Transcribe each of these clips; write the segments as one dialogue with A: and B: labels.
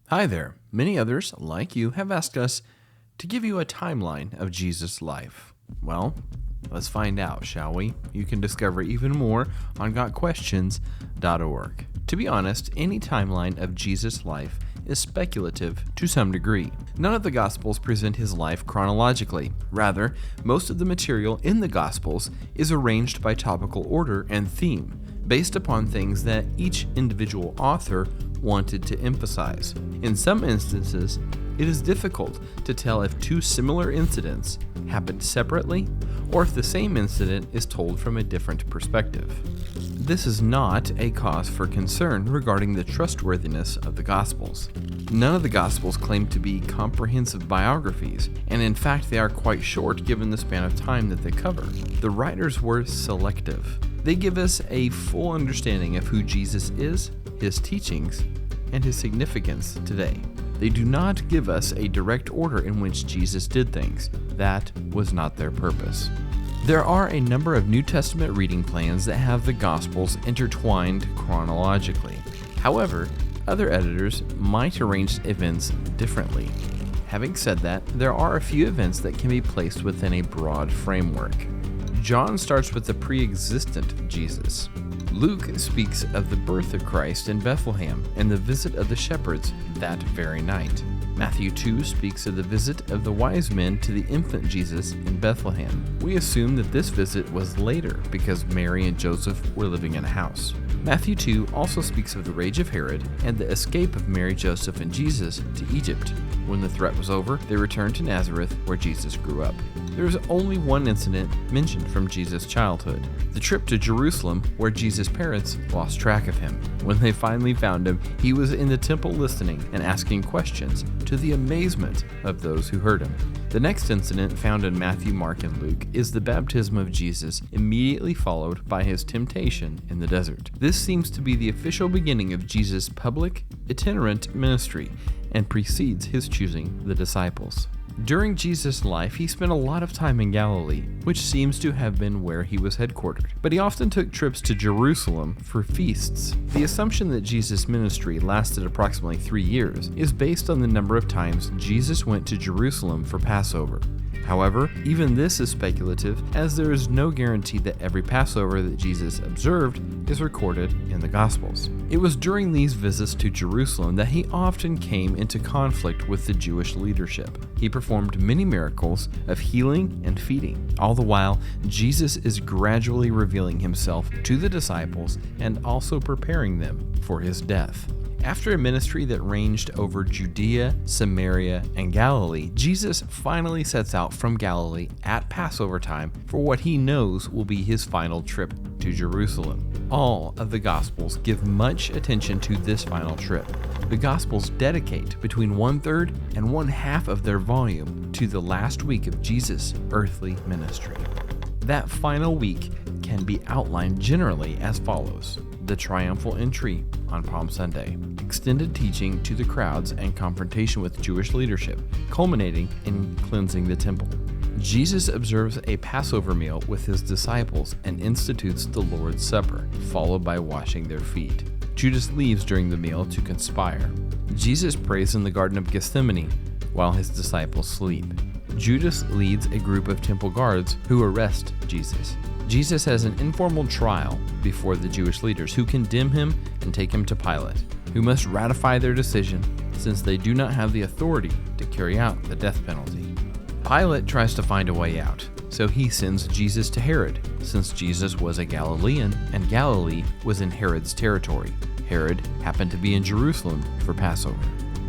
A: Hi there. Many others, like you, have asked us to give you a timeline of Jesus' life. Well, let's find out, shall we? You can discover even more on gotquestions.org. To be honest, any timeline of Jesus' life is speculative to some degree. None of the Gospels present his life chronologically. Rather, most of the material in the Gospels is arranged by topical order and theme, based upon things that each individual author wanted to emphasize. In some instances, it is difficult to tell if two similar incidents happened separately or if the same incident is told from a different perspective. This is not a cause for concern regarding the trustworthiness of the Gospels. None of the Gospels claim to be comprehensive biographies, and in fact they are quite short given the span of time that they cover. The writers were selective. They give us a full understanding of who Jesus is, his teachings, and his significance today. They do not give us a direct order in which Jesus did things. That was not their purpose. There are a number of New Testament reading plans that have the Gospels intertwined chronologically. However, other editors might arrange events differently. Having said that, there are a few events that can be placed within a broad framework. John starts with the pre-existent Jesus. Luke speaks of the birth of Christ in Bethlehem and the visit of the shepherds that very night. Matthew 2 speaks of the visit of the wise men to the infant Jesus in Bethlehem. We assume that this visit was later because Mary and Joseph were living in a house. Matthew 2 also speaks of the rage of Herod and the escape of Mary, Joseph, and Jesus to Egypt. When the threat was over, they returned to Nazareth, where Jesus grew up. There is only one incident mentioned from Jesus' childhood, the trip to Jerusalem, where Jesus' parents lost track of him. When they finally found him, he was in the temple listening and asking questions, to the amazement of those who heard him. The next incident found in Matthew, Mark, and Luke is the baptism of Jesus, immediately followed by his temptation in the desert. This seems to be the official beginning of Jesus' public, itinerant ministry and precedes his choosing the disciples. During Jesus' life, he spent a lot of time in Galilee, which seems to have been where he was headquartered. But he often took trips to Jerusalem for feasts. The assumption that Jesus' ministry lasted approximately 3 years is based on the number of times Jesus went to Jerusalem for Passover. However, even this is speculative, as there is no guarantee that every Passover that Jesus observed is recorded in the Gospels. It was during these visits to Jerusalem that he often came into conflict with the Jewish leadership. He performed many miracles of healing and feeding. All the while, Jesus is gradually revealing himself to the disciples and also preparing them for his death. After a ministry that ranged over Judea, Samaria, and Galilee, Jesus finally sets out from Galilee at Passover time for what he knows will be his final trip to Jerusalem. All of the Gospels give much attention to this final trip. The Gospels dedicate between 1/3 and 1/2 of their volume to the last week of Jesus' earthly ministry. That final week can be outlined generally as follows: the triumphal entry on Palm Sunday, extended teaching to the crowds and confrontation with Jewish leadership, culminating in cleansing the temple. Jesus observes a Passover meal with his disciples and institutes the Lord's Supper, followed by washing their feet. Judas leaves during the meal to conspire. Jesus prays in the Garden of Gethsemane while his disciples sleep. Judas leads a group of temple guards who arrest Jesus. Jesus has an informal trial before the Jewish leaders, who condemn him and take him to Pilate, who must ratify their decision since they do not have the authority to carry out the death penalty. Pilate tries to find a way out, so he sends Jesus to Herod, since Jesus was a Galilean and Galilee was in Herod's territory. Herod happened to be in Jerusalem for Passover.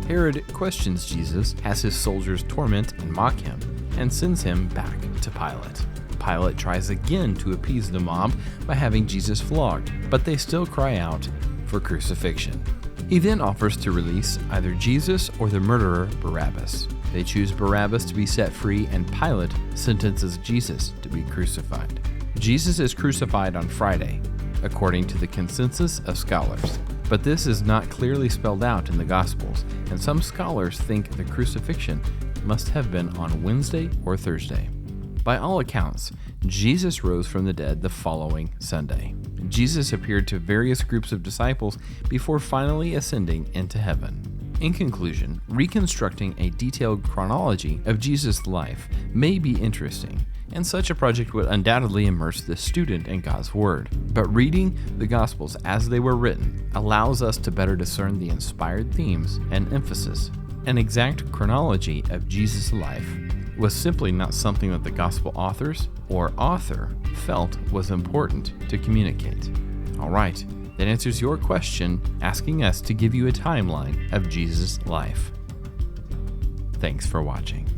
A: Herod questions Jesus, has his soldiers torment and mock him, and sends him back to Pilate. Pilate tries again to appease the mob by having Jesus flogged, but they still cry out for crucifixion. He then offers to release either Jesus or the murderer Barabbas. They choose Barabbas to be set free, and Pilate sentences Jesus to be crucified. Jesus is crucified on Friday, according to the consensus of scholars. But this is not clearly spelled out in the Gospels, and some scholars think the crucifixion must have been on Wednesday or Thursday. By all accounts, Jesus rose from the dead the following Sunday. Jesus appeared to various groups of disciples before finally ascending into heaven. In conclusion, reconstructing a detailed chronology of Jesus' life may be interesting, and such a project would undoubtedly immerse the student in God's Word. But reading the Gospels as they were written allows us to better discern the inspired themes and emphasis. An exact chronology of Jesus' life was simply not something that the Gospel authors or author felt was important to communicate. All right, that answers your question, asking us to give you a timeline of Jesus' life. Thanks for watching.